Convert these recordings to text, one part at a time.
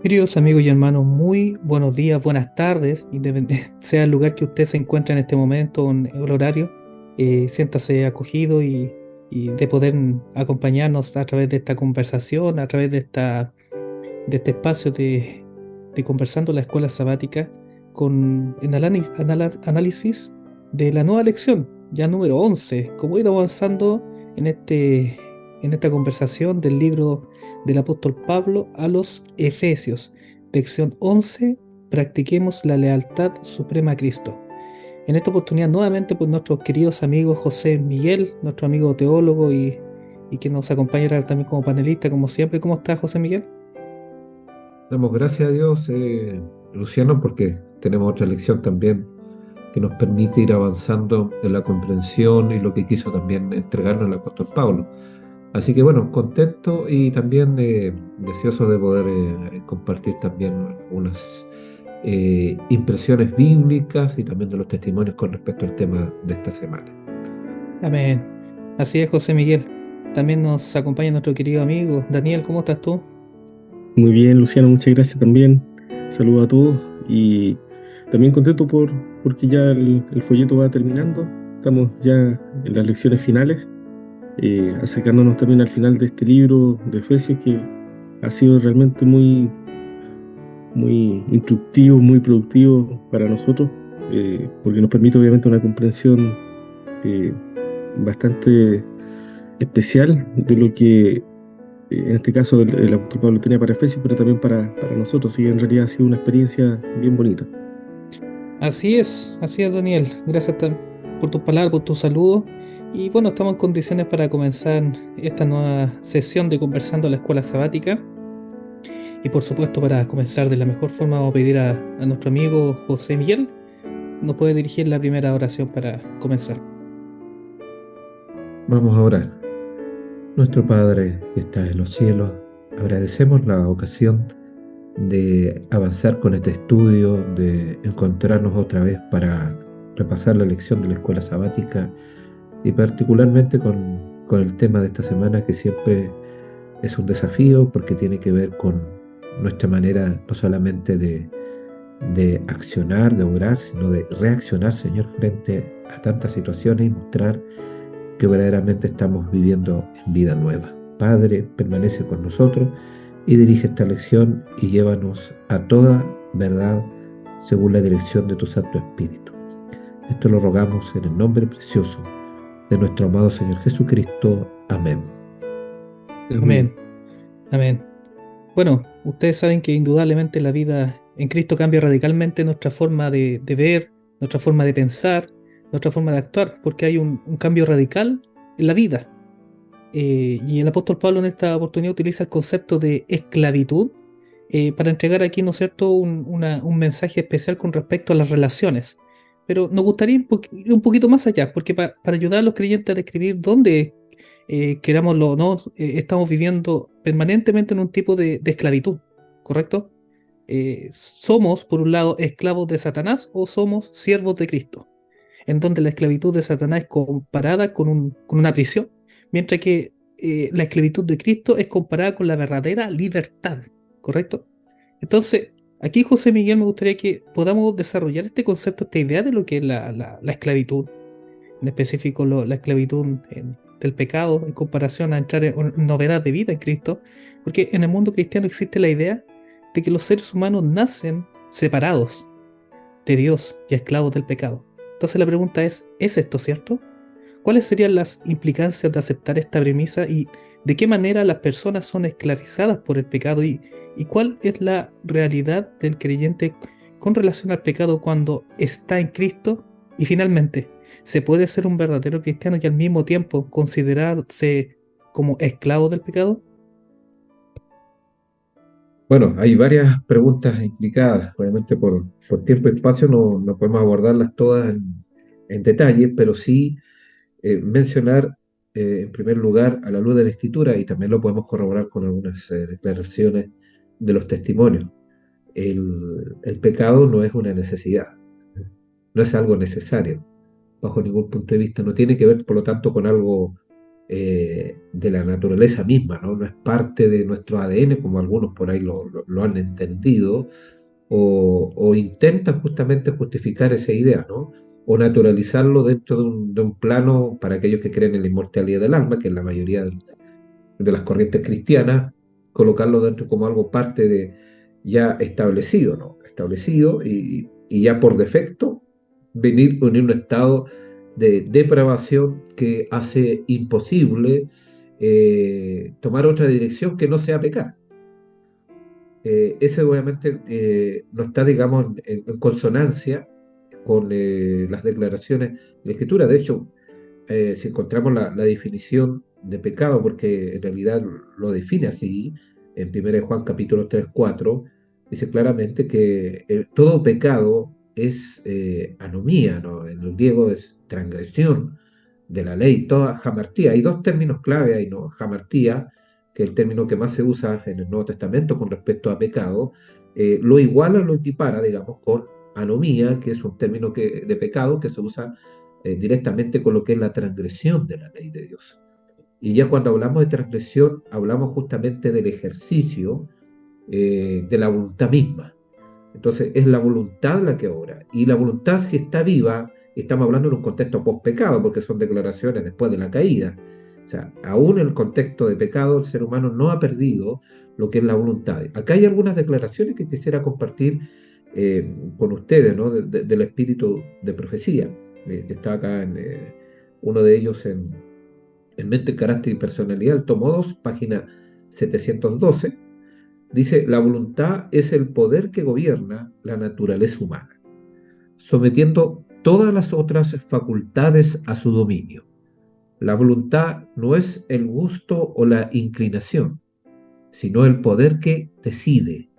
Queridos amigos y hermanos, muy buenos días, buenas tardes, sea el lugar que usted se encuentra en este momento o en el horario, siéntase acogido y de poder acompañarnos a través de esta conversación, a través de este espacio de conversando la escuela sabática en análisis de la nueva lección, ya número 11, como he ido avanzando en en esta conversación del libro del apóstol Pablo a los Efesios. Lección 11, practiquemos la lealtad suprema a Cristo. En esta oportunidad nuevamente por nuestros queridos amigos José Miguel, nuestro amigo teólogo y que nos acompañará también como panelista, como siempre. ¿Cómo está José Miguel? Damos gracias a Dios, Luciano, porque tenemos otra lección también que nos permite ir avanzando en la comprensión y lo que quiso también entregarnos el apóstol Pablo. Así que bueno, contento y también deseoso de poder compartir también unas impresiones bíblicas y también de los testimonios con respecto al tema de esta semana. Amén. Así es, José Miguel. También nos acompaña nuestro querido amigo Daniel. ¿Cómo estás tú? Muy bien, Luciano, muchas gracias también. Saludos a todos y también contento porque ya el folleto va terminando. Estamos ya en las lecciones finales, acercándonos también al final de este libro de Efesios que ha sido realmente muy instructivo, muy productivo para nosotros, porque nos permite obviamente una comprensión eh, bastante especial de lo que en este caso el apóstol Pablo tenía para Efesios, pero también para nosotros, y en realidad ha sido una experiencia bien bonita. Así es, Daniel. Gracias por tus palabras, por tu saludo. Y bueno, estamos en condiciones para comenzar esta nueva sesión de Conversando la Escuela Sabática. Y por supuesto, para comenzar de la mejor forma, vamos a pedir a nuestro amigo José Miguel. Nos puede dirigir la primera oración para comenzar. Vamos a orar. Nuestro Padre que estás en los cielos, agradecemos la ocasión de avanzar con este estudio, de encontrarnos otra vez para repasar la lección de la escuela sabática y particularmente con el tema de esta semana que siempre es un desafío porque tiene que ver con nuestra manera no solamente de accionar, de orar, sino de reaccionar, Señor, frente a tantas situaciones y mostrar que verdaderamente estamos viviendo en vida nueva. Padre, permanece con nosotros y dirige esta lección y llévanos a toda verdad según la dirección de tu Santo Espíritu. Esto lo rogamos en el nombre precioso de nuestro amado Señor Jesucristo. Amén. Amén. Amén. Amén. Bueno, ustedes saben que indudablemente la vida en Cristo cambia radicalmente nuestra forma de ver, nuestra forma de pensar, nuestra forma de actuar, porque hay un cambio radical en la vida. Y el apóstol Pablo en esta oportunidad utiliza el concepto de esclavitud para entregar aquí, ¿no es cierto?, un mensaje especial con respecto a las relaciones. Pero nos gustaría ir un poquito más allá, porque para ayudar a los creyentes a describir dónde, querámoslo o no, estamos viviendo permanentemente en un tipo de esclavitud, ¿correcto? Somos, por un lado, esclavos de Satanás o somos siervos de Cristo, en donde la esclavitud de Satanás es comparada con una prisión, mientras que la esclavitud de Cristo es comparada con la verdadera libertad, ¿correcto? Entonces, aquí José Miguel me gustaría que podamos desarrollar este concepto, esta idea de lo que es la esclavitud, en específico la esclavitud del pecado en comparación a entrar en novedad de vida en Cristo, porque en el mundo cristiano existe la idea de que los seres humanos nacen separados de Dios y esclavos del pecado. Entonces la pregunta ¿es esto cierto? ¿Cuáles serían las implicancias de aceptar esta premisa y de qué manera las personas son esclavizadas por el pecado y cuál es la realidad del creyente con relación al pecado cuando está en Cristo? Y finalmente, ¿se puede ser un verdadero cristiano y al mismo tiempo considerarse como esclavo del pecado? Bueno, hay varias preguntas implicadas. Obviamente por tiempo y espacio no podemos abordarlas todas en detalle, pero sí mencionar en primer lugar a la luz de la Escritura y también lo podemos corroborar con algunas declaraciones de los testimonios. El pecado no es una necesidad, no es algo necesario bajo ningún punto de vista, no tiene que ver por lo tanto con algo de la naturaleza misma, ¿no? No es parte de nuestro ADN, como algunos por ahí lo han entendido, o intentan justamente justificar esa idea, ¿no? O naturalizarlo dentro de un plano para aquellos que creen en la inmortalidad del alma, que es la mayoría de las corrientes cristianas, colocarlo dentro como algo parte de ya establecido, ¿no? Establecido y ya por defecto venir en un estado de depravación que hace imposible tomar otra dirección que no sea pecar. Ese obviamente no está, digamos, en consonancia con las declaraciones de la Escritura. De hecho, si encontramos la definición de pecado, porque en realidad lo define así, en 1 Juan capítulo 3 4 dice claramente que todo pecado es anomía, ¿no? En el griego es transgresión de la ley, toda jamartía. Hay dos términos clave ahí, ¿no? Jamartía, que es el término que más se usa en el Nuevo Testamento con respecto a pecado, lo iguala, lo equipara, digamos, con anomía, que es un término de pecado que se usa directamente con lo que es la transgresión de la ley de Dios. Y ya cuando hablamos de transgresión, hablamos justamente del ejercicio de la voluntad misma. Entonces es la voluntad la que obra. Y la voluntad, si está viva, estamos hablando en un contexto post-pecado, porque son declaraciones después de la caída. O sea, aún en el contexto de pecado, el ser humano no ha perdido lo que es la voluntad. Acá hay algunas declaraciones que quisiera compartir con ustedes, ¿no? Del espíritu de profecía. Está acá en uno de ellos en Mente, Carácter y Personalidad, el tomo 2, página 712. Dice, la voluntad es el poder que gobierna la naturaleza humana, sometiendo todas las otras facultades a su dominio. La voluntad no es el gusto o la inclinación, sino el poder que decide,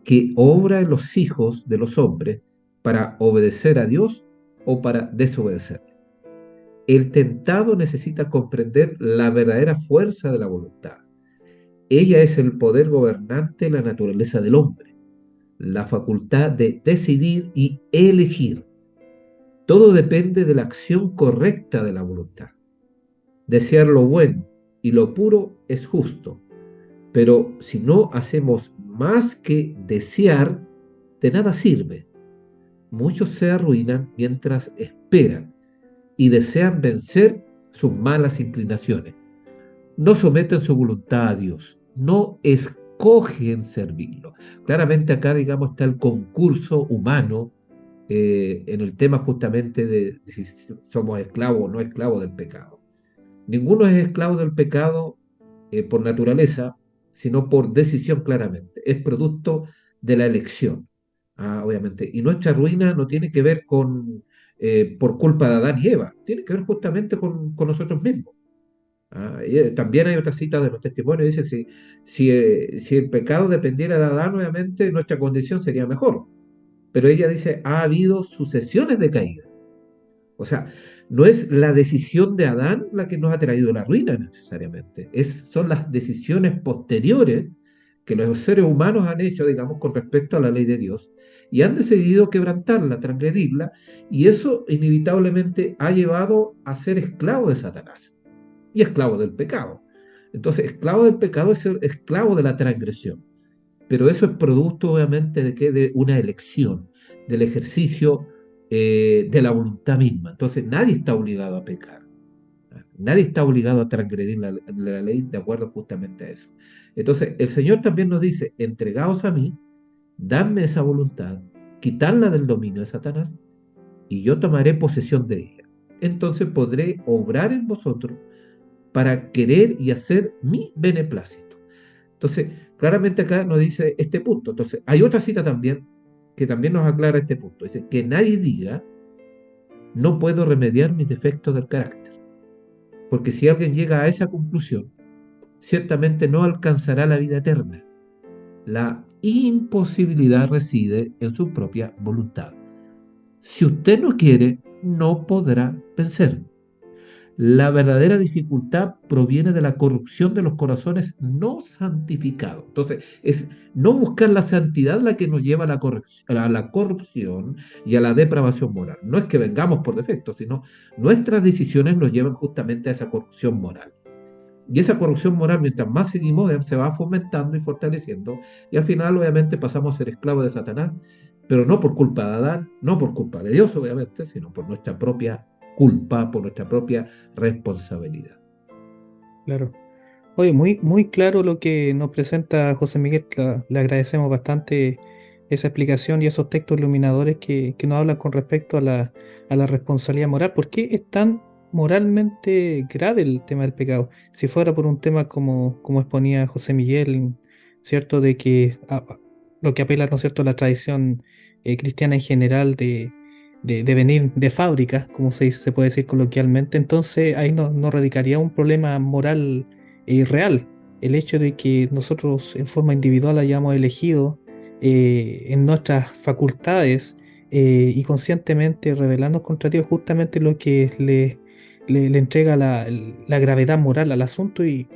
que obra en los hijos de los hombres para obedecer a Dios o para desobedecer. El tentado necesita comprender la verdadera fuerza de la voluntad. Ella es el poder gobernante de la naturaleza del hombre, la facultad de decidir y elegir. Todo depende de la acción correcta de la voluntad. Desear lo bueno y lo puro es justo, pero si no hacemos más que desear, de nada sirve. Muchos se arruinan mientras esperan y desean vencer sus malas inclinaciones. No someten su voluntad a Dios, no escogen servirlo. Claramente acá, digamos, está el concurso humano en el tema justamente de si somos esclavos o no esclavos del pecado. Ninguno es esclavo del pecado por naturaleza, sino por decisión claramente. Es producto de la elección, obviamente. Y nuestra ruina no tiene que ver por culpa de Adán y Eva, tiene que ver justamente con nosotros mismos. También hay otra cita de los testimonios, dice, si el pecado dependiera de Adán, obviamente nuestra condición sería mejor. Pero ella dice, ha habido sucesiones de caída. O sea, no es la decisión de Adán la que nos ha traído la ruina necesariamente, son las decisiones posteriores que los seres humanos han hecho, digamos, con respecto a la ley de Dios, y han decidido quebrantarla, transgredirla, y eso inevitablemente ha llevado a ser esclavo de Satanás y esclavo del pecado. Entonces, esclavo del pecado es ser esclavo de la transgresión. Pero eso es producto, obviamente, de una elección, del ejercicio de la voluntad misma. Entonces, nadie está obligado a pecar. Nadie está obligado a transgredir la ley de acuerdo justamente a eso. Entonces, el Señor también nos dice, entregaos a mí, dadme esa voluntad, quitarla del dominio de Satanás, y yo tomaré posesión de ella. Entonces podré obrar en vosotros para querer y hacer mi beneplácito. Entonces, claramente acá nos dice este punto. Entonces, hay otra cita también que también nos aclara este punto. Dice, que nadie diga, no puedo remediar mis defectos del carácter. Porque si alguien llega a esa conclusión, ciertamente no alcanzará la vida eterna. La imposibilidad reside en su propia voluntad. Si usted no quiere, no podrá vencer. La verdadera dificultad proviene de la corrupción de los corazones no santificados. Entonces, es no buscar la santidad la que nos lleva a la corrupción y a la depravación moral. No es que vengamos por defecto, sino nuestras decisiones nos llevan justamente a esa corrupción moral. Y esa corrupción moral, mientras más seguimos, se va fomentando y fortaleciendo, y al final, obviamente, pasamos a ser esclavos de Satanás, pero no por culpa de Adán, no por culpa de Dios, obviamente, sino por nuestra propia culpa, por nuestra propia responsabilidad. Claro. Oye, muy, muy claro lo que nos presenta José Miguel. Le agradecemos bastante esa explicación y esos textos iluminadores que nos hablan con respecto a la responsabilidad moral. ¿Por qué es tan moralmente grave el tema del pecado? Si fuera por un tema como exponía José Miguel, ¿cierto? De que lo que apela, ¿no es cierto?, a la tradición cristiana en general de venir de fábrica, como se puede decir coloquialmente, entonces ahí no radicaría un problema moral real. El hecho de que nosotros en forma individual hayamos elegido en nuestras facultades y conscientemente rebelarnos contra Dios, justamente lo que le entrega la gravedad moral al asunto y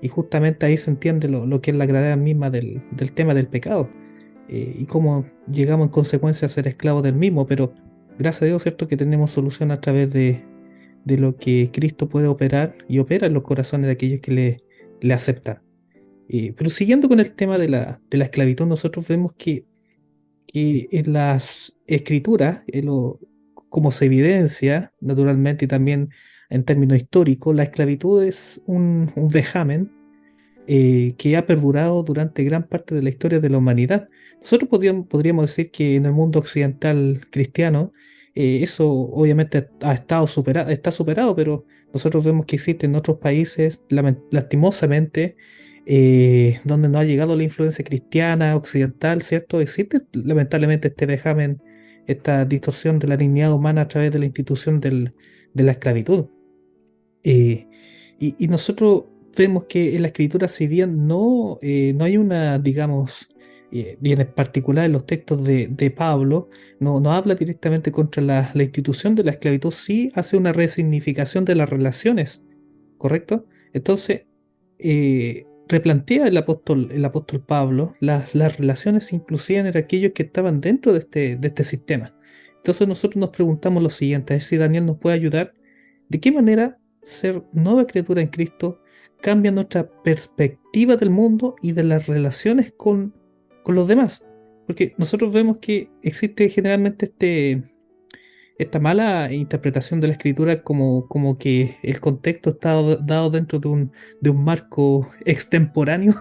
justamente ahí se entiende lo que es la gravedad misma del tema del pecado y cómo llegamos en consecuencia a ser esclavos del mismo, pero gracias a Dios, ¿cierto?, que tenemos solución a través de lo que Cristo puede operar y opera en los corazones de aquellos que le aceptan. Pero siguiendo con el tema de la esclavitud, nosotros vemos que en las escrituras, como se evidencia naturalmente y también en términos históricos, la esclavitud es un vejamen que ha perdurado durante gran parte de la historia de la humanidad. Nosotros podríamos decir que en el mundo occidental cristiano, eso obviamente está superado, pero nosotros vemos que existen otros países, lastimosamente, donde no ha llegado la influencia cristiana occidental, ¿cierto? Existe lamentablemente este vejamen, esta distorsión de la dignidad humana a través de la institución de la esclavitud. Eh, y nosotros vemos que en la escritura, si bien no hay una, digamos, y en particular en los textos de Pablo, no habla directamente contra la institución de la esclavitud, sí hace una resignificación de las relaciones, ¿correcto? Entonces, replantea el apóstol Pablo las relaciones inclusive entre aquellos que estaban dentro de este sistema. Entonces nosotros nos preguntamos lo siguiente, a ver si Daniel nos puede ayudar, ¿de qué manera ser nueva criatura en Cristo cambia nuestra perspectiva del mundo y de las relaciones con los demás? Porque nosotros vemos que existe generalmente esta mala interpretación de la escritura como que el contexto está dado dentro de un marco extemporáneo,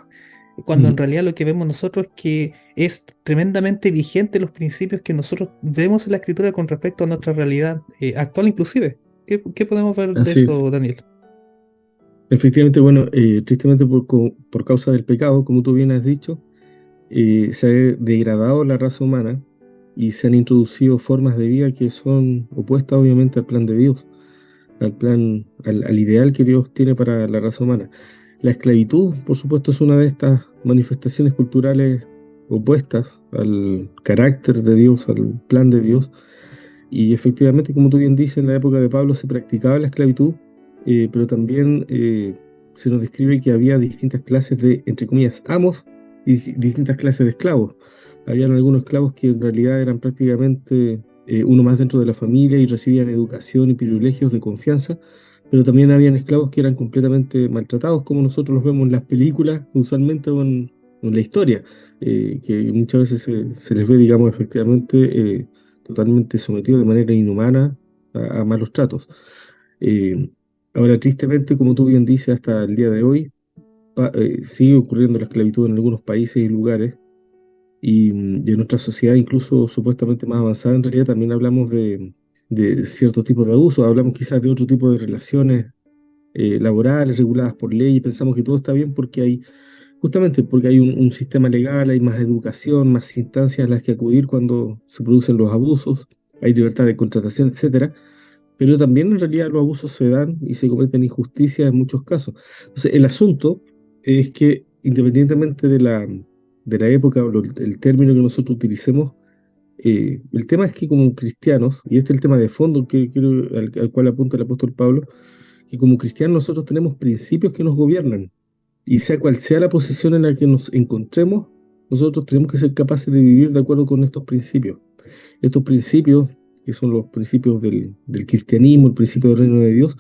cuando en Mm. realidad lo que vemos nosotros es que es tremendamente vigente los principios que nosotros vemos en la escritura con respecto a nuestra realidad actual inclusive. ¿Qué podemos ver de Así es. eso, Daniel? Efectivamente, bueno, tristemente por causa del pecado, como tú bien has dicho, se ha degradado la raza humana y se han introducido formas de vida que son opuestas obviamente al plan de Dios, al ideal que Dios tiene para la raza humana. La esclavitud, por supuesto, es una de estas manifestaciones culturales opuestas al carácter de Dios, al plan de Dios. Y efectivamente, como tú bien dices, en la época de Pablo se practicaba la esclavitud, pero también se nos describe que había distintas clases de, entre comillas, amos y distintas clases de esclavos. Habían algunos esclavos que en realidad eran prácticamente uno más dentro de la familia y recibían educación y privilegios de confianza, pero también habían esclavos que eran completamente maltratados, como nosotros los vemos en las películas, usualmente o en la historia, que muchas veces se les ve, digamos, efectivamente totalmente sometidos de manera inhumana a malos tratos. Eh, Ahora, tristemente, como tú bien dices, hasta el día de hoy sigue ocurriendo la esclavitud en algunos países y lugares, y en nuestra sociedad, incluso supuestamente más avanzada, en realidad también hablamos de ciertos tipos de abusos, hablamos quizás de otro tipo de relaciones laborales reguladas por ley, y pensamos que todo está bien porque hay, justamente porque hay un sistema legal, hay más educación, más instancias a las que acudir cuando se producen los abusos, hay libertad de contratación, etcétera. Pero también en realidad los abusos se dan y se cometen injusticias en muchos casos. Entonces, el asunto es que independientemente de la época o el término que nosotros utilicemos, el tema es que como cristianos, y este es el tema de fondo al cual apunta el apóstol Pablo, que como cristianos nosotros tenemos principios que nos gobiernan. Y sea cual sea la posición en la que nos encontremos, nosotros tenemos que ser capaces de vivir de acuerdo con estos principios. Estos principios, que son los principios del cristianismo, el principio del reino de Dios,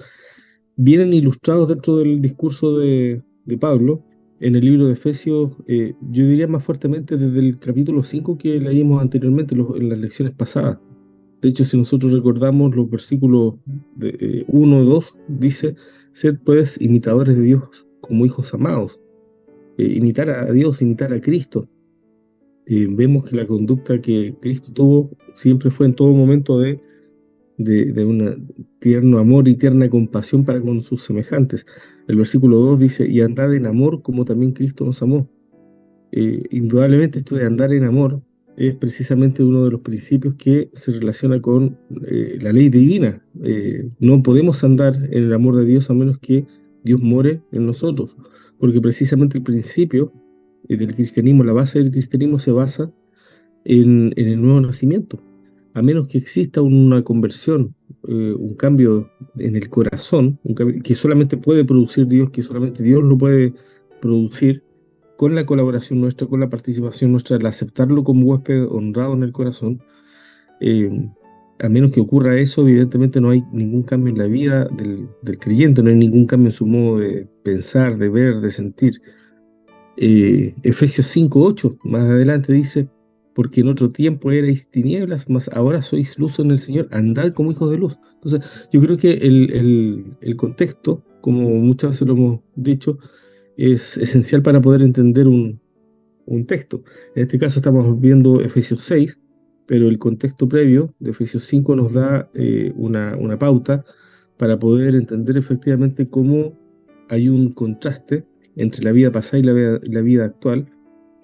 vienen ilustrados dentro del discurso de Pablo en el libro de Efesios, yo diría más fuertemente desde el capítulo 5 que leímos anteriormente en las lecciones pasadas. De hecho, si nosotros recordamos los versículos 1 o 2, dice, sed pues imitadores de Dios como hijos amados. Imitar a Dios, imitar a Cristo. Vemos que la conducta que Cristo tuvo siempre fue en todo momento de un tierno amor y tierna compasión para con sus semejantes. El versículo 2 dice, y andad en amor como también Cristo nos amó. Indudablemente esto de andar en amor es precisamente uno de los principios que se relaciona con la ley divina. No podemos andar en el amor de Dios a menos que Dios more en nosotros, porque precisamente el principio del cristianismo, la base del cristianismo se basa en el nuevo nacimiento. A menos que exista una conversión, un cambio en el corazón, un cambio que solamente puede producir Dios, que solamente Dios lo puede producir, con la colaboración nuestra, con la participación nuestra, al aceptarlo como huésped honrado en el corazón, eh, a menos que ocurra eso, evidentemente no hay ningún cambio en la vida del creyente, no hay ningún cambio en su modo de pensar, de ver, de sentir. Efesios 5:8, más adelante dice, porque en otro tiempo erais tinieblas, mas ahora sois luz en el Señor, andad como hijos de luz. Entonces, yo creo que el contexto, como muchas veces lo hemos dicho, es esencial para poder entender un texto. En este caso estamos viendo Efesios 6, pero el contexto previo de Efesios 5 nos da una pauta para poder entender efectivamente cómo hay un contraste entre la vida pasada y la vida actual,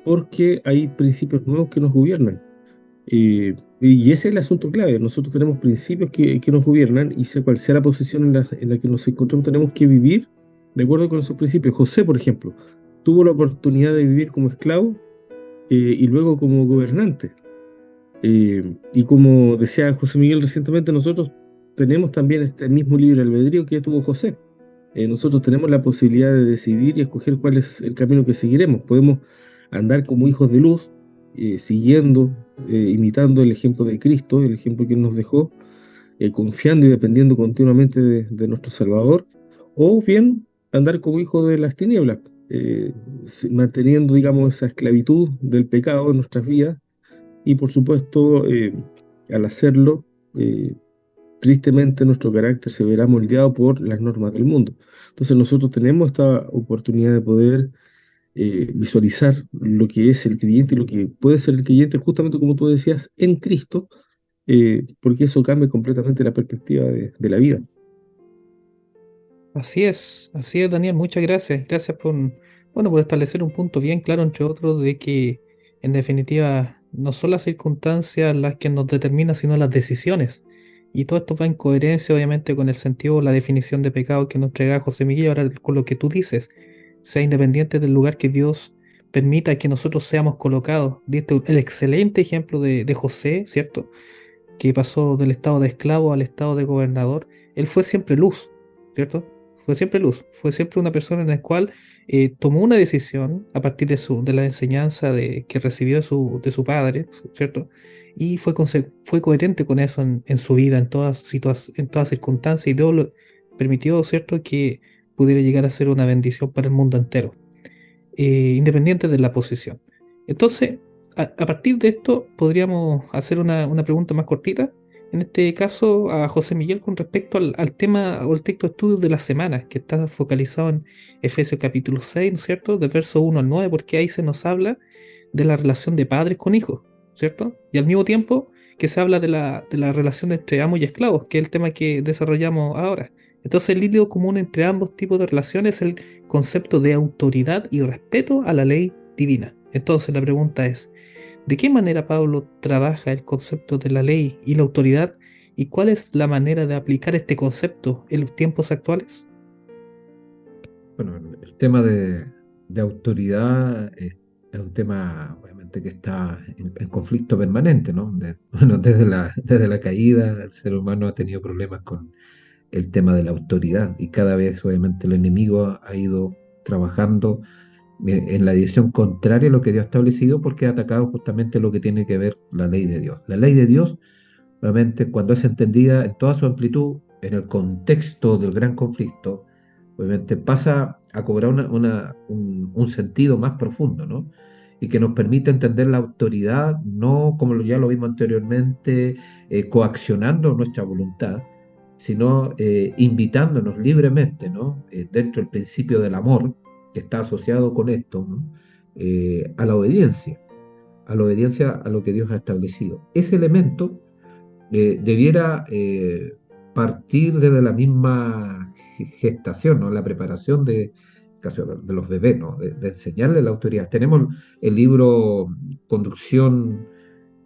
porque hay principios nuevos que nos gobiernan. Y ese es el asunto clave. Nosotros tenemos principios que nos gobiernan y sea cual sea la posición en la que nos encontramos, tenemos que vivir de acuerdo con esos principios. José, por ejemplo, tuvo la oportunidad de vivir como esclavo y luego como gobernante. Y como decía José Miguel recientemente, nosotros tenemos también este mismo libre albedrío que tuvo José. Nosotros tenemos la posibilidad de decidir y escoger cuál es el camino que seguiremos. Podemos andar como hijos de luz, siguiendo, imitando el ejemplo de Cristo, el ejemplo que Él nos dejó, confiando y dependiendo continuamente de nuestro Salvador, o bien andar como hijos de las tinieblas, manteniendo, digamos, esa esclavitud del pecado en nuestras vidas, y por supuesto, al hacerlo, tristemente nuestro carácter se verá moldeado por las normas del mundo. Entonces nosotros tenemos esta oportunidad de poder visualizar lo que es el creyente y lo que puede ser el creyente, justamente como tú decías, en Cristo, porque eso cambia completamente la perspectiva de la vida. Así es, Daniel, muchas gracias. Gracias por establecer un punto bien claro, entre otros, de que en definitiva no son las circunstancias las que nos determinan, sino las decisiones. Y todo esto va en coherencia, obviamente, con el sentido, la definición de pecado que nos entrega José Miguel, ahora con lo que tú dices, sea independiente del lugar que Dios permita que nosotros seamos colocados. Diste el excelente ejemplo de José, ¿cierto? Que pasó del estado de esclavo al estado de gobernador. Él fue siempre luz, ¿cierto? Fue siempre luz, fue siempre una persona en la cual tomó una decisión a partir de la enseñanza que recibió de su padre, ¿cierto? Y fue coherente con eso en su vida, en todas circunstancias, y Dios lo permitió, ¿cierto?, que pudiera llegar a ser una bendición para el mundo entero, independiente de la posición. Entonces, a partir de esto, podríamos hacer una pregunta más cortita, en este caso a José Miguel, con respecto al tema o el texto de estudio de la semana, que está focalizado en Efesios capítulo 6, ¿no es cierto?, del verso 1 al 9, porque ahí se nos habla de la relación de padres con hijos, ¿cierto? Y al mismo tiempo que se habla de la relación entre amos y esclavos, que es el tema que desarrollamos ahora. Entonces, el hilo común entre ambos tipos de relaciones es el concepto de autoridad y respeto a la ley divina. Entonces, la pregunta es, ¿de qué manera Pablo trabaja el concepto de la ley y la autoridad, y cuál es la manera de aplicar este concepto en los tiempos actuales? Bueno, el tema de autoridad es un tema obviamente que está en conflicto permanente, ¿no? Bueno, desde la caída, el ser humano ha tenido problemas con el tema de la autoridad y cada vez obviamente el enemigo ha ido trabajando en la dirección contraria a lo que Dios ha establecido porque ha atacado justamente lo que tiene que ver la ley de Dios. La ley de Dios, obviamente, cuando es entendida en toda su amplitud, en el contexto del gran conflicto, obviamente pasa a cobrar un sentido más profundo, ¿no? Y que nos permite entender la autoridad, no como ya lo vimos anteriormente, coaccionando nuestra voluntad, sino invitándonos libremente, ¿no? Dentro del principio del amor, que está asociado con esto, ¿no? A la obediencia a lo que Dios ha establecido. Ese elemento debiera partir desde la misma gestación, ¿no? La preparación caso de los bebés, ¿no? De enseñarle la autoridad. Tenemos el libro Conducción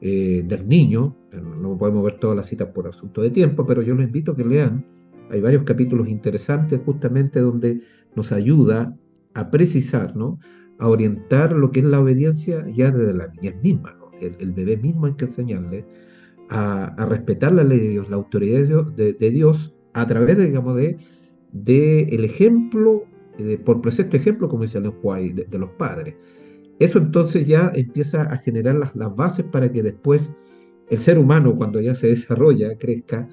del Niño, no podemos ver todas las citas por asunto de tiempo, pero yo los invito a que lean. Hay varios capítulos interesantes justamente donde nos ayuda a precisar, ¿no? A orientar lo que es la obediencia ya desde la niñez misma, ¿no? El bebé mismo hay que enseñarle a respetar la ley de Dios, la autoridad de Dios a través, digamos, de el ejemplo, por precepto ejemplo, como dice Ellen White, de los padres. Eso entonces ya empieza a generar las bases para que después el ser humano, cuando ya se desarrolla, crezca,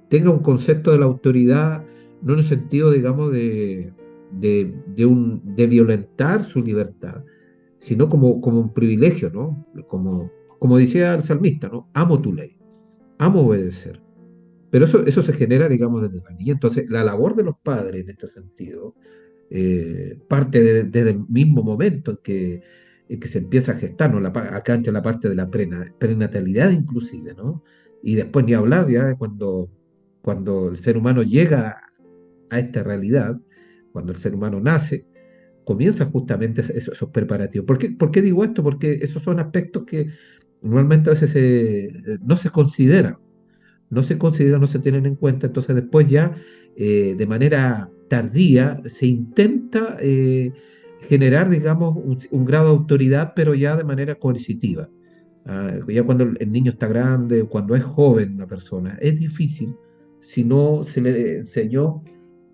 tenga un concepto de la autoridad, no en el sentido, digamos, de violentar su libertad, sino como un privilegio, ¿no? Como decía el salmista, ¿no? Amo tu ley, amo obedecer. Pero eso se genera, digamos, desde la niñez. Entonces, la labor de los padres en este sentido parte desde el mismo momento en que se empieza a gestar, ¿no? Acá entra la parte de la prenatalidad inclusive, ¿no? Y después ni hablar ya cuando el ser humano llega a esta realidad, cuando el ser humano nace, comienzan justamente esos preparativos. ¿Por qué digo esto? Porque esos son aspectos que normalmente a veces no se consideran, no se tienen en cuenta, entonces después ya de manera tardía se intenta generar, digamos, un grado de autoridad, pero ya de manera coercitiva. Ya cuando el niño está grande, cuando es joven una persona, es difícil si no se le enseñó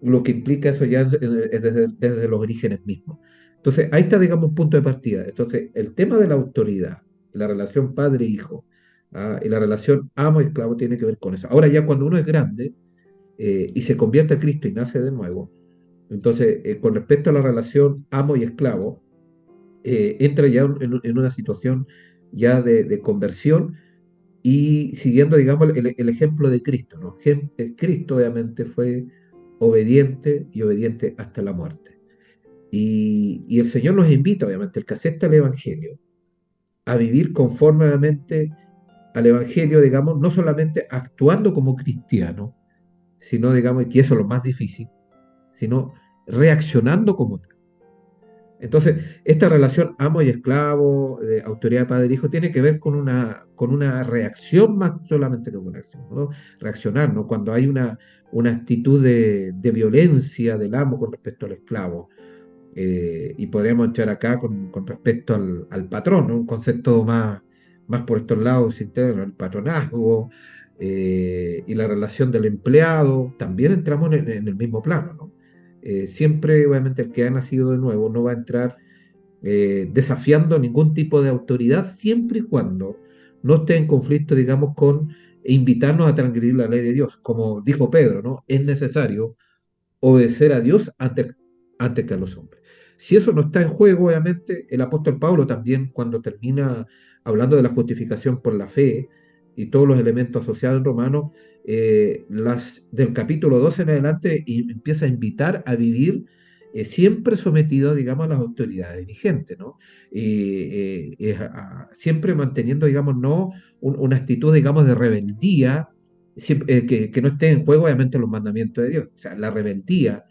lo que implica eso ya desde los orígenes mismos. Entonces, ahí está, digamos, un punto de partida. Entonces, el tema de la autoridad, la relación padre-hijo, y la relación amo-esclavo tiene que ver con eso. Ahora ya cuando uno es grande y se convierte a Cristo y nace de nuevo, entonces, con respecto a la relación amo y esclavo, entra ya en una situación ya de conversión y siguiendo, digamos, el ejemplo de Cristo, ¿no? Cristo obviamente fue obediente y obediente hasta la muerte. Y el Señor nos invita, obviamente, el que acepta el Evangelio, a vivir conformemente al Evangelio, digamos, no solamente actuando como cristiano, sino, digamos, que eso es lo más difícil, sino reaccionando como tal. Entonces, esta relación amo y esclavo, de autoridad padre-hijo, tiene que ver con una reacción más solamente que una acción, ¿no? Reaccionar, ¿no? Cuando hay una actitud de violencia del amo con respecto al esclavo. Y podríamos entrar acá con respecto al patrón, ¿no? Un concepto más por estos lados internos, el patronazgo y la relación del empleado, también entramos en el mismo plano, ¿no? Siempre, obviamente, el que ha nacido de nuevo no va a entrar desafiando ningún tipo de autoridad, siempre y cuando no esté en conflicto, digamos, con invitarnos a transgredir la ley de Dios. Como dijo Pedro, ¿no? Es necesario obedecer a Dios antes que a los hombres. Si eso no está en juego, obviamente, el apóstol Pablo también, cuando termina hablando de la justificación por la fe y todos los elementos asociados en Romanos, del capítulo 12 en adelante empieza a invitar a vivir siempre sometido, digamos, a las autoridades vigentes, ¿no? Siempre manteniendo, digamos, no una actitud, digamos, de rebeldía, que no esté en juego, obviamente, los mandamientos de Dios. O sea, la rebeldía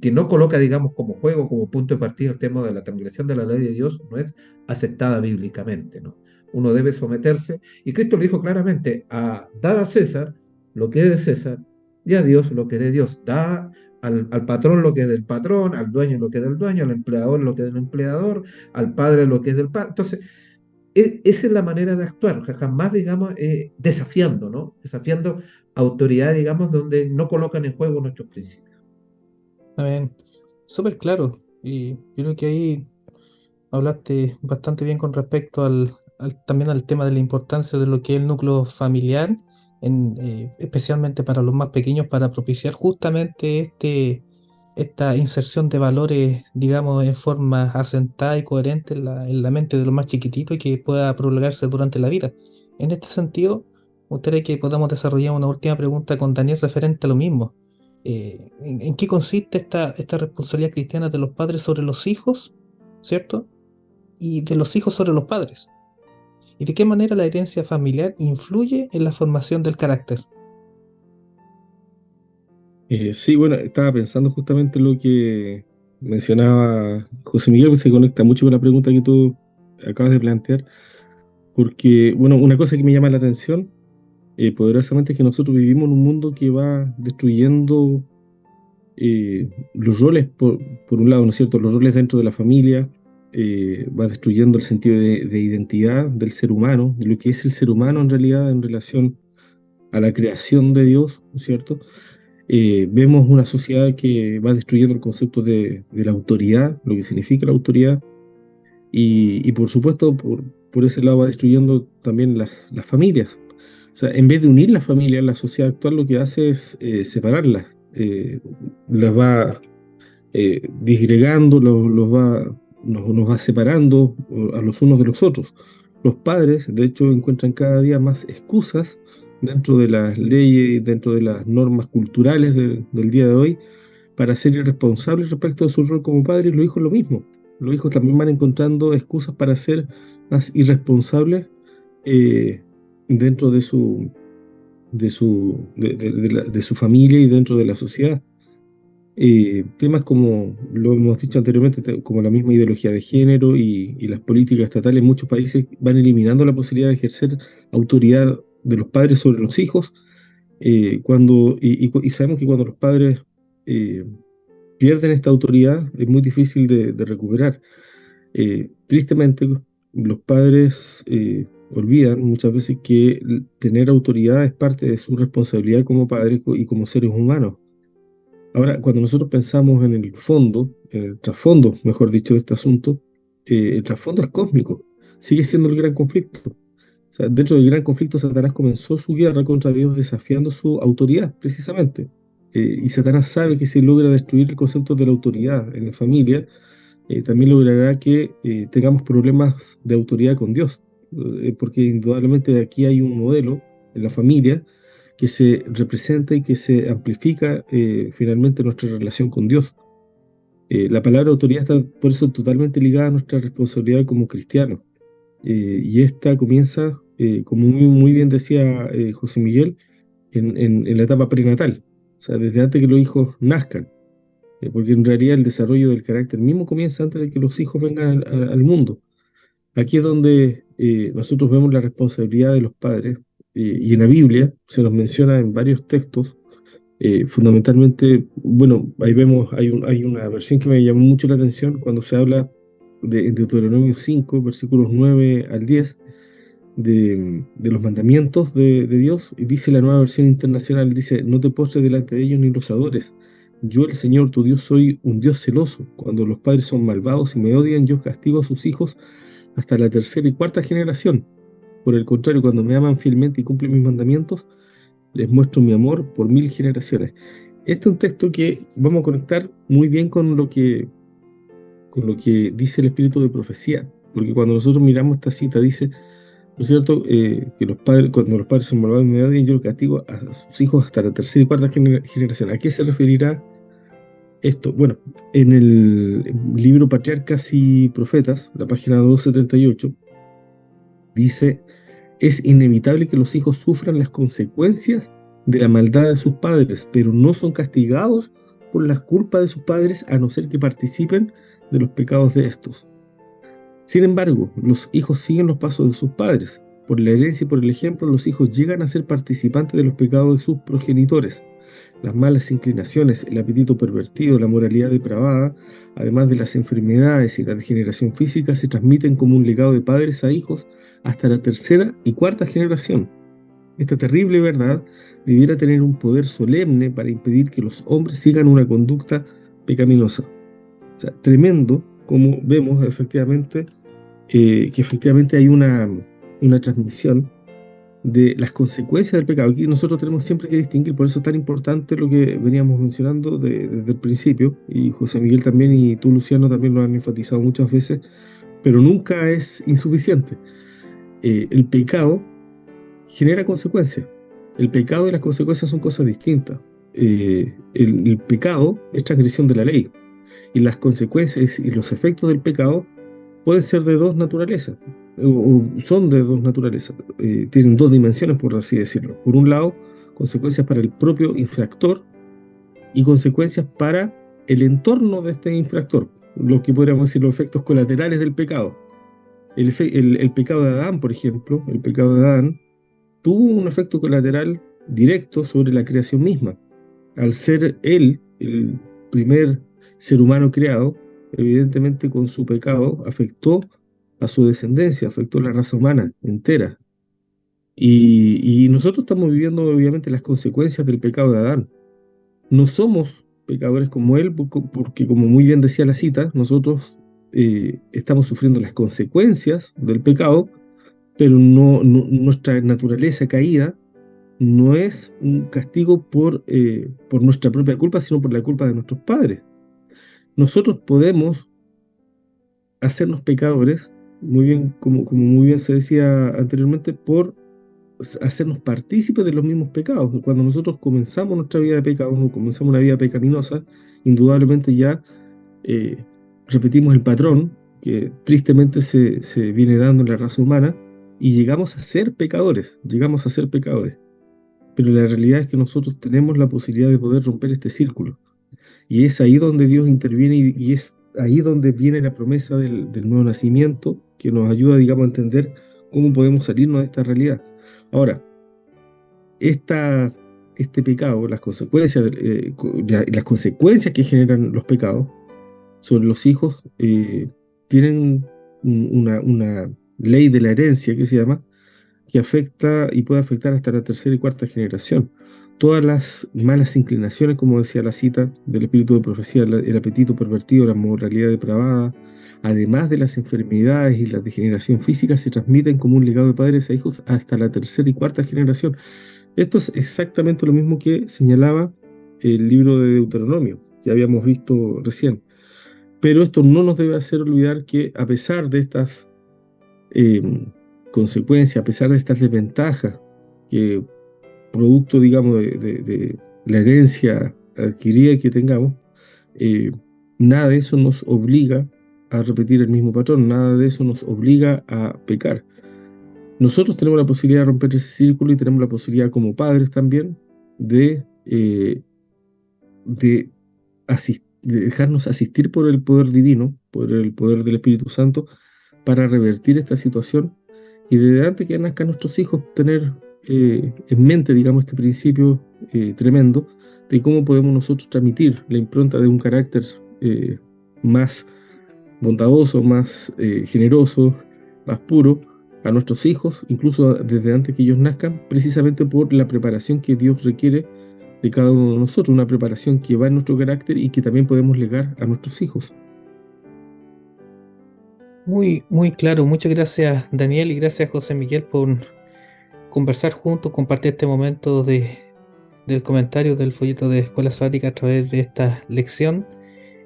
que no coloca, digamos, como juego, como punto de partida el tema de la transgresión de la ley de Dios, no es aceptada bíblicamente, ¿no? Uno debe someterse, y Cristo lo dijo claramente, a dar a César lo que es de César, y a Dios lo que es de Dios. Da al patrón lo que es del patrón, al dueño lo que es del dueño, al empleador lo que es del empleador, al padre lo que es del padre. Entonces, esa es la manera de actuar, jamás, digamos, desafiando, ¿no? Desafiando autoridad, digamos, donde no colocan en juego nuestros principios. Amén. Súper claro. Y yo creo que ahí hablaste bastante bien con respecto también al tema de la importancia de lo que es el núcleo familiar especialmente para los más pequeños, para propiciar justamente esta inserción de valores, digamos, en forma asentada y coherente en la mente de los más chiquititos y que pueda prolongarse durante la vida. En este sentido, me gustaría que podamos desarrollar una última pregunta con Daniel referente a lo mismo. ¿En qué consiste esta responsabilidad cristiana de los padres sobre los hijos, ¿cierto? Y de los hijos sobre los padres. ¿Y de qué manera la herencia familiar influye en la formación del carácter? Sí, bueno, estaba pensando justamente lo que mencionaba José Miguel, que se conecta mucho con la pregunta que tú acabas de plantear, porque, bueno, una cosa que me llama la atención poderosamente es que nosotros vivimos en un mundo que va destruyendo los roles, por un lado, ¿no es cierto? Los roles dentro de la familia, va destruyendo el sentido de identidad del ser humano, de lo que es el ser humano en realidad en relación a la creación de Dios, ¿no es cierto? Vemos una sociedad que va destruyendo el concepto de la autoridad, lo que significa la autoridad, y por supuesto, por ese lado va destruyendo también las familias. O sea, en vez de unir las familias, la sociedad actual lo que hace es separarlas, las va disgregando, nos va separando a los unos de los otros. Los padres, de hecho, encuentran cada día más excusas dentro de las leyes, dentro de las normas culturales del día de hoy, para ser irresponsables respecto de su rol como padres, y los hijos lo mismo. Los hijos también van encontrando excusas para ser más irresponsables eh, dentro de su familia y dentro de la sociedad. Temas como lo hemos dicho anteriormente, como la misma ideología de género y las políticas estatales en muchos países van eliminando la posibilidad de ejercer autoridad de los padres sobre los hijos, y sabemos que cuando los padres eh, pierden esta autoridad es muy difícil de recuperar. Tristemente, los padres olvidan muchas veces que tener autoridad es parte de su responsabilidad como padres y como seres humanos. Ahora, cuando nosotros pensamos en el fondo, en el trasfondo, mejor dicho, de este asunto, el trasfondo es cósmico, sigue siendo el gran conflicto. O sea, dentro del gran conflicto, Satanás comenzó su guerra contra Dios desafiando su autoridad, precisamente. Y Satanás sabe que si logra destruir el concepto de la autoridad en la familia, también logrará que tengamos problemas de autoridad con Dios, porque indudablemente aquí hay un modelo en la familia que se representa y que se amplifica finalmente nuestra relación con Dios. La palabra autoridad está por eso totalmente ligada a nuestra responsabilidad como cristianos. Y esta comienza, como muy bien decía José Miguel, en la etapa prenatal, o sea, desde antes que los hijos nazcan, porque en realidad el desarrollo del carácter mismo comienza antes de que los hijos vengan al mundo. Aquí es donde nosotros vemos la responsabilidad de los padres, y en la Biblia se nos menciona en varios textos, fundamentalmente, bueno, ahí vemos, hay una versión que me llamó mucho la atención cuando se habla en Deuteronomio 5, versículos 9 al 10, de los mandamientos de Dios, y dice la nueva versión internacional, dice, no te postres delante de ellos ni los adores. Yo, el Señor, tu Dios, soy un Dios celoso. Cuando los padres son malvados y me odian, yo castigo a sus hijos hasta la tercera y cuarta generación. Por el contrario, cuando me aman fielmente y cumplen mis mandamientos, les muestro mi amor por 1000 generaciones. Este es un texto que vamos a conectar muy bien con lo que dice el espíritu de profecía, porque cuando nosotros miramos esta cita, dice, ¿no es cierto?, que los padres, cuando los padres son malvados y me odian, yo castigo a sus hijos hasta la tercera y cuarta generación. ¿A qué se referirá esto? Bueno, en el libro Patriarcas y Profetas, la página 278, dice, es inevitable que los hijos sufran las consecuencias de la maldad de sus padres, pero no son castigados por las culpas de sus padres a no ser que participen de los pecados de estos. Sin embargo, los hijos siguen los pasos de sus padres. Por la herencia y por el ejemplo, los hijos llegan a ser participantes de los pecados de sus progenitores. Las malas inclinaciones, el apetito pervertido, la moralidad depravada, además de las enfermedades y la degeneración física, se transmiten como un legado de padres a hijos hasta la tercera y cuarta generación. Esta terrible verdad debiera tener un poder solemne para impedir que los hombres sigan una conducta pecaminosa. O sea, tremendo como vemos efectivamente que efectivamente hay una transmisión de las consecuencias del pecado. Aquí nosotros tenemos siempre que distinguir, por eso es tan importante lo que veníamos mencionando desde el principio, y José Miguel también, y tú, Luciano, también lo han enfatizado muchas veces, pero nunca es insuficiente. El pecado genera consecuencias. El pecado y las consecuencias son cosas distintas. El pecado es transgresión de la ley, y las consecuencias y los efectos del pecado pueden ser de dos naturalezas, o son de dos naturalezas, tienen dos dimensiones, por así decirlo. Por un lado, consecuencias para el propio infractor y consecuencias para el entorno de este infractor, lo que podríamos decir los efectos colaterales del pecado. El pecado de Adán, por ejemplo, el pecado de Adán tuvo un efecto colateral directo sobre la creación misma. Al ser él el primer ser humano creado, evidentemente con su pecado afectó a su descendencia, afectó a la raza humana entera. Y nosotros estamos viviendo obviamente las consecuencias del pecado de Adán. No somos pecadores como él, porque como muy bien decía la cita, nosotros estamos sufriendo las consecuencias del pecado, pero nuestra naturaleza caída no es un castigo por nuestra propia culpa, sino por la culpa de nuestros padres. Nosotros podemos hacernos pecadores, muy bien, como muy bien se decía anteriormente, por hacernos partícipes de los mismos pecados. Cuando nosotros comenzamos nuestra vida de pecado, o comenzamos una vida pecaminosa, indudablemente ya eh, repetimos el patrón que tristemente se viene dando en la raza humana, y llegamos a ser pecadores, llegamos a ser pecadores. Pero la realidad es que nosotros tenemos la posibilidad de poder romper este círculo. Y es ahí donde Dios interviene, y es ahí donde viene la promesa del nuevo nacimiento, que nos ayuda, digamos, a entender cómo podemos salirnos de esta realidad. Ahora, este pecado, las consecuencias, las consecuencias que generan los pecados sobre los hijos, tienen una ley de la herencia que se llama, que afecta y puede afectar hasta la tercera y cuarta generación. Todas las malas inclinaciones, como decía la cita del espíritu de profecía, el apetito pervertido, la moralidad depravada, además de las enfermedades y la degeneración física, se transmiten como un legado de padres a hijos hasta la tercera y cuarta generación. Esto es exactamente lo mismo que señalaba el libro de Deuteronomio, que habíamos visto recién. Pero esto no nos debe hacer olvidar que, a pesar de estas eh, consecuencias, a pesar de estas desventajas, que producto, digamos, de la herencia adquirida que tengamos, eh, nada de eso nos obliga a repetir el mismo patrón, nada de eso nos obliga a pecar. Nosotros tenemos la posibilidad de romper ese círculo, y tenemos la posibilidad como padres también de, de dejarnos asistir por el poder divino, por el poder del Espíritu Santo, para revertir esta situación, y desde antes que nazcan nuestros hijos tener en mente, digamos, este principio tremendo de cómo podemos nosotros transmitir la impronta de un carácter más bondadoso, más generoso, más puro a nuestros hijos, incluso desde antes que ellos nazcan, precisamente por la preparación que Dios requiere de cada uno de nosotros, una preparación que va en nuestro carácter y que también podemos legar a nuestros hijos. Muy, muy claro. Muchas gracias, Daniel, y gracias, José Miguel, por conversar juntos, compartir este momento del comentario del folleto de Escuela Sabática a través de esta lección,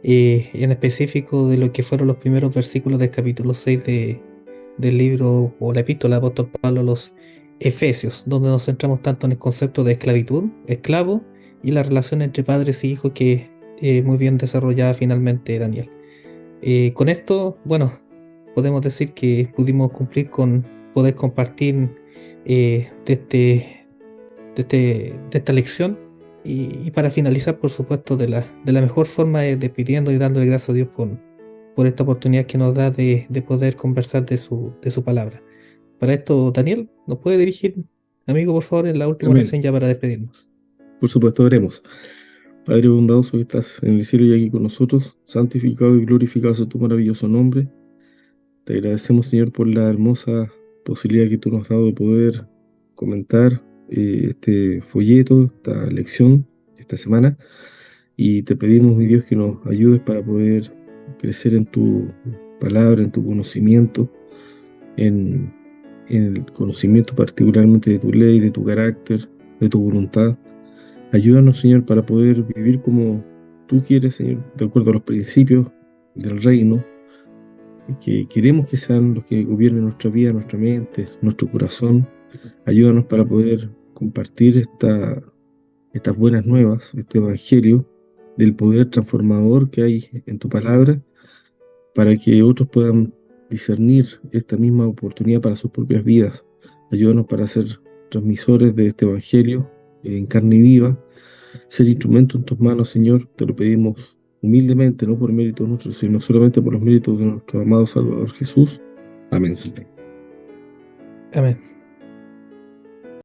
en específico de lo que fueron los primeros versículos del capítulo 6 del libro o la epístola del apóstol Pablo a los Efesios, donde nos centramos tanto en el concepto de esclavitud, esclavo, y la relación entre padres y hijos, que muy bien desarrollada finalmente Daniel. Con esto, bueno, podemos decir que pudimos cumplir con poder compartir de esta lección, y para finalizar, por supuesto, de la mejor forma, despidiendo y dándole gracias a Dios por esta oportunidad que nos da de poder conversar de su palabra. Para esto, Daniel, ¿nos puede dirigir, amigo, por favor, en la última Amén. oración ya para despedirnos? Por supuesto, oremos. Padre bondadoso que estás en el cielo y aquí con nosotros, santificado y glorificado sea tu maravilloso nombre. Te agradecemos, Señor, por la hermosa posibilidad que tú nos has dado de poder comentar este folleto, esta lección, esta semana. Y te pedimos, mi Dios, que nos ayudes para poder crecer en tu palabra, en tu conocimiento, en en el conocimiento particularmente de tu ley, de tu carácter, de tu voluntad. Ayúdanos, Señor, para poder vivir como tú quieres, Señor, de acuerdo a los principios del reino, que queremos que sean los que gobiernen nuestra vida, nuestra mente, nuestro corazón. Ayúdanos para poder compartir estas buenas nuevas, este evangelio del poder transformador que hay en tu palabra, para que otros puedan discernir esta misma oportunidad para sus propias vidas. Ayúdanos para ser transmisores de este evangelio en carne viva, ser instrumento en tus manos, Señor. Te lo pedimos humildemente, no por méritos nuestros, sino solamente por los méritos de nuestro amado Salvador Jesús. Amén, Señor. Amén.